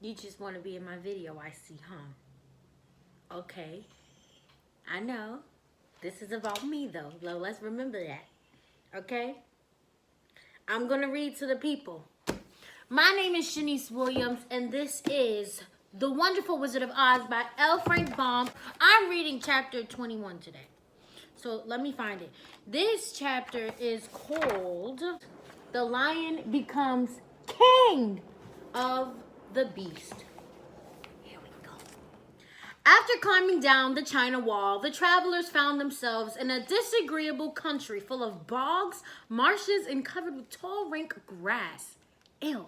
You just want to be in my video, I see, huh? Okay. I know. This is about me, though. Let's remember that. Okay? I'm going to read to the people. My name is Shanice Williams, and this is The Wonderful Wizard of Oz by L. Frank Baum. I'm reading chapter 21 today. So let me find it. This chapter is called The Lion Becomes King of the Beast. Here we go. After climbing down the China Wall, the travelers found themselves in a disagreeable country full of bogs, marshes, and covered with tall, rank grass. Ew.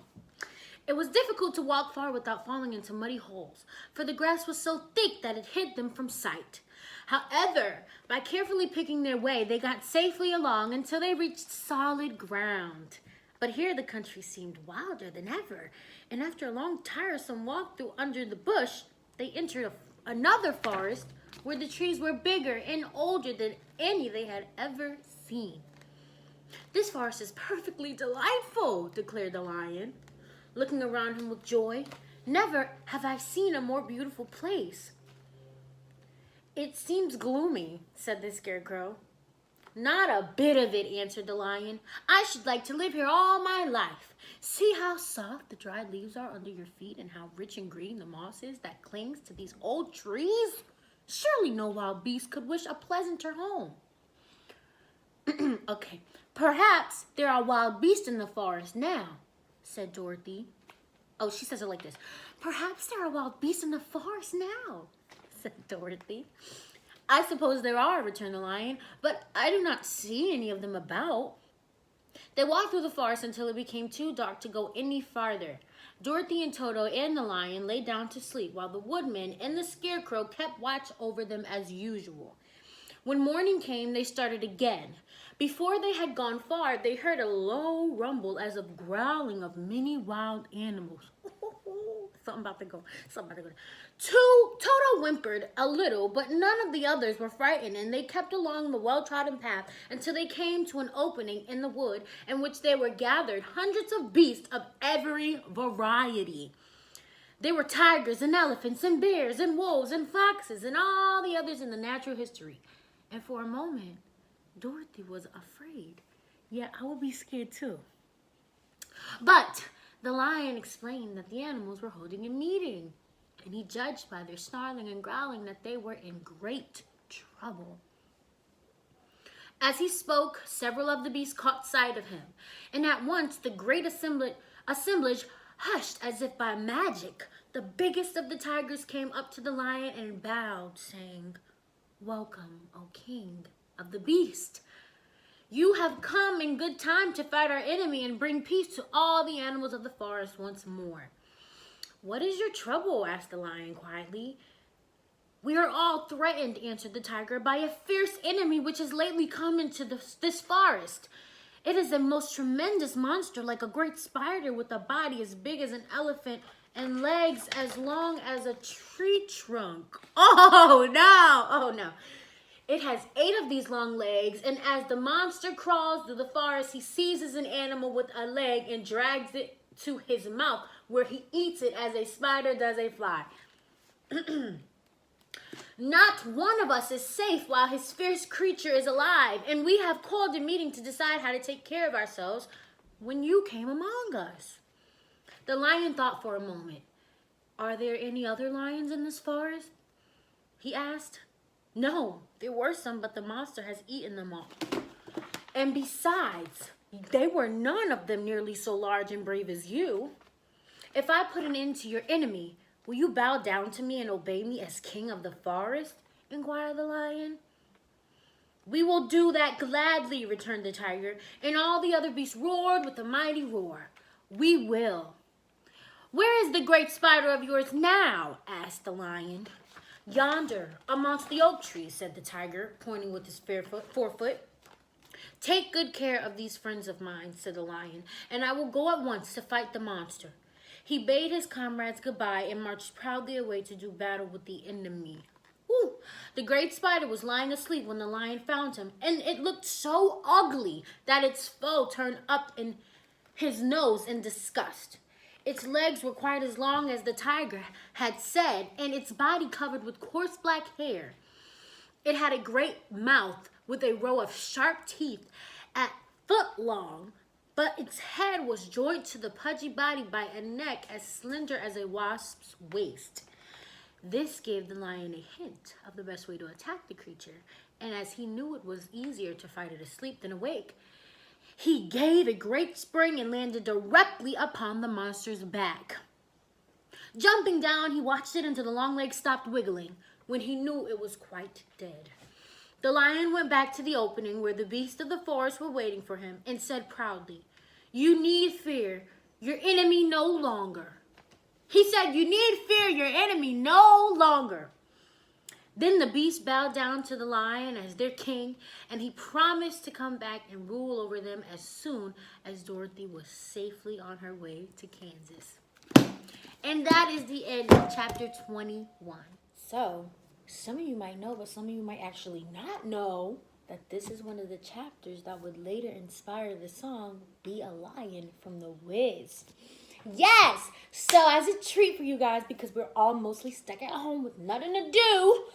It was difficult to walk far without falling into muddy holes, for the grass was so thick that it hid them from sight. However, by carefully picking their way, they got safely along until they reached solid ground. But here the country seemed wilder than ever, and after a long, tiresome walk through under the bush, they entered another forest where the trees were bigger and older than any they had ever seen. "This forest is perfectly delightful," declared the lion, looking around him with joy. "Never have I seen a more beautiful place." "It seems gloomy," said the scarecrow. "Not a bit of it," answered the lion. "I should like to live here all my life. See how soft the dried leaves are under your feet and how rich and green the moss is that clings to these old trees. Surely no wild beast could wish a pleasanter home." "Okay, perhaps there are wild beasts in the forest now," said Dorothy. Oh, she says it like this. "Perhaps there are wild beasts in the forest now," said Dorothy. "I suppose there are," returned the lion, "but I do not see any of them about." They walked through the forest until it became too dark to go any farther. Dorothy and Toto and the lion lay down to sleep, while the woodman and the scarecrow kept watch over them as usual. When morning came, they started again. Before they had gone far, they heard a low rumble as of growling of many wild animals. Something about to go. Toto whimpered a little, but none of the others were frightened, and they kept along the well-trodden path until they came to an opening in the wood in which they were gathered hundreds of beasts of every variety. There were tigers and elephants and bears and wolves and foxes and all the others in the natural history. And for a moment, Dorothy was afraid. Yet I would be scared too. But the lion explained that the animals were holding a meeting, and he judged by their snarling and growling that they were in great trouble. As he spoke, several of the beasts caught sight of him, and at once the great assemblage hushed as if by magic. The biggest of the tigers came up to the lion and bowed, saying, "Welcome, O King of the Beast. You have come in good time to fight our enemy and bring peace to all the animals of the forest once more." "What is your trouble?" asked the lion quietly. "We are all threatened," answered the tiger, "by a fierce enemy which has lately come into this forest. It is a most tremendous monster, like a great spider, with a body as big as an elephant and legs as long as a tree trunk." Oh no. "It has 8 of these long legs, and as the monster crawls through the forest, he seizes an animal with a leg and drags it to his mouth, where he eats it as a spider does a fly. Not one of us is safe while his fierce creature is alive, and we have called a meeting to decide how to take care of ourselves when you came among us." The lion thought for a moment. "Are there any other lions in this forest?" he asked. "No, there were some, but the monster has eaten them all. And besides, they were none of them nearly so large and brave as you. If I put an end to your enemy, will you bow down to me and obey me as king of the forest?" inquired the lion. "We will do that gladly," returned the tiger, and all the other beasts roared with a mighty roar. "We will." "Where is the great spider of yours now?" asked the lion. "Yonder, amongst the oak trees," said the tiger, pointing with his forefoot. "Take good care of these friends of mine," said the lion, "and I will go at once to fight the monster." He bade his comrades goodbye and marched proudly away to do battle with the enemy. Whew. The great spider was lying asleep when the lion found him, and it looked so ugly that its foe turned up in his nose in disgust. Its legs were quite as long as the tiger had said, and its body covered with coarse black hair. It had a great mouth with a row of sharp teeth at foot long, but its head was joined to the pudgy body by a neck as slender as a wasp's waist. This gave the lion a hint of the best way to attack the creature, and as he knew it was easier to fight it asleep than awake, he gave a great spring and landed directly upon the monster's back. Jumping down, he watched it until the long legs stopped wiggling, when he knew it was quite dead. The lion went back to the opening where the beasts of the forest were waiting for him and said proudly, "You need fear your enemy no longer." He said, "You need fear your enemy no longer." Then the beasts bowed down to the lion as their king, and he promised to come back and rule over them as soon as Dorothy was safely on her way to Kansas. And that is the end of chapter 21. So, some of you might know, but some of you might actually not know that this is one of the chapters that would later inspire the song "Be a Lion" from The Wiz. Yes! So as a treat for you guys, because we're all mostly stuck at home with nothing to do,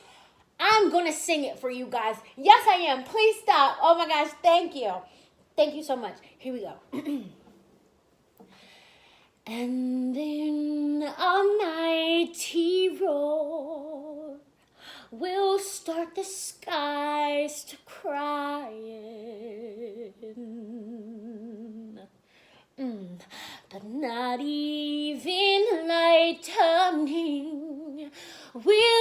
I'm going to sing it for you guys. Yes, I am. Please stop. Oh my gosh, thank you. Thank you so much. Here we go. And in a mighty roar will start the skies to crying. But not even lightning will